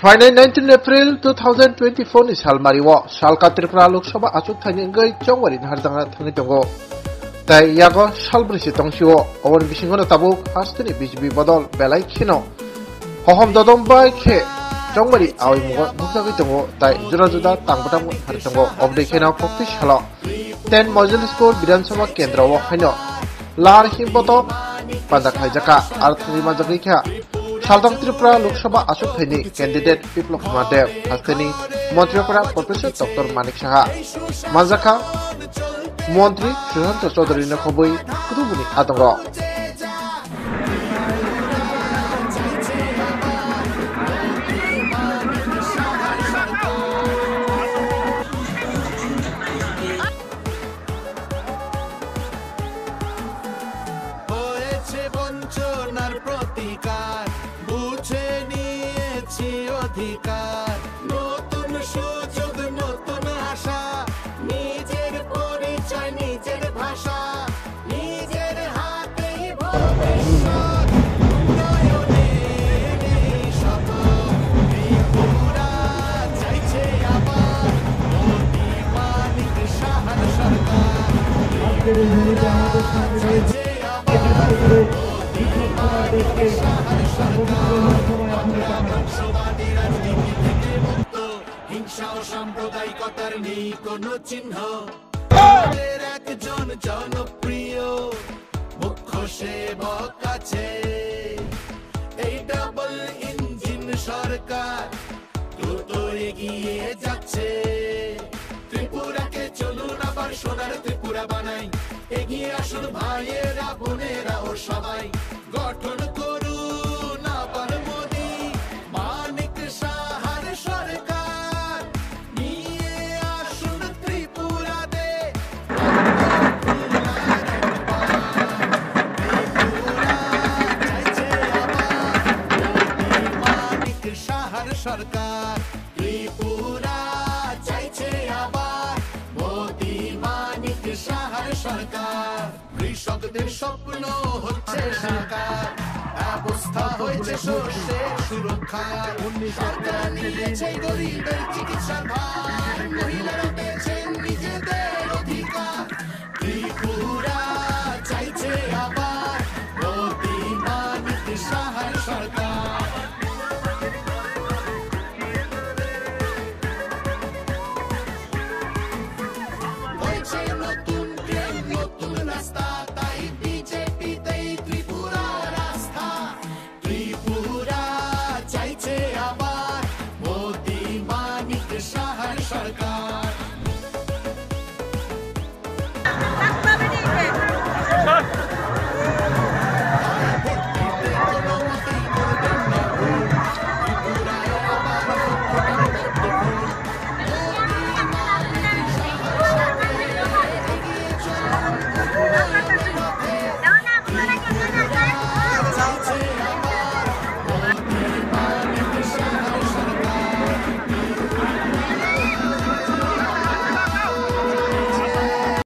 Friday 19 April 2024 ni salmariwo salka Tripura Lok Sabha achuk thani ngai chongwari harjanga thangi tongo tai yago salbrisi tongsiwo awon bisingono tabuk hastini BJP bodol belai khino hohom dodom bai khe chongwari awi mugo nukjagoi tongo tai jura juda tangbatam har tongo obde khena kokti shala 10 Majlispur Bidhan Sabha Kendra wo khaino lar himboto pandak haijaka ar thani majagi kha Saldang Tripura Lok Sabha achuk thaini candidate Biplop Kumar Dev hastini Montripura Professor Dr. Manik Saha Manjaka Montri Sushant Chaudhary no khoboi kutubuni atongo অধিকার নতুন সুযোগ নতুন আশা নিজের পরিচয় নিজের ভাষা নিজের হাতেই ভবিষ্যৎ উন্নয়নের এই শপথ ত্রিপুরা চাইছে আবার মোদি মানিক সাহার সরকার চাইছে আবার মোদি মানিক সাহার সরকার হিংসা ও সাম্প্রদায়িকতার নেই কোনো চিহ্ন একজন জনপ্রিয় মুখ্য সেবক আছে এই ডাবল ইঞ্জিন সরকার দ্রুত এগিয়ে যাচ্ছে ত্রিপুরাকে চলুন আবার সোনার ত্রিপুরা বানাই এগিয়ে আসুন ভাইয়েরা বোনেরা ও সবাই গঠন করুন আবার মোদি মানিক সাহার সরকার নিয়ে আসুন ত্রিপুরাতে মানিক সাহার সরকার ত্রিপুরা চাইছে আবার মোদি মানিক সাহার সরকার কৃষকদের স্বপ্ন হচ্ছে সাকার ব্যবস্থা হয়েছে শস্যের সুরক্ষার সরকার নিয়েছে গরিবের চিকিৎসার ভার মহিলারা পেয়েছেন নিজেদের অধিকার ত্রিপুরা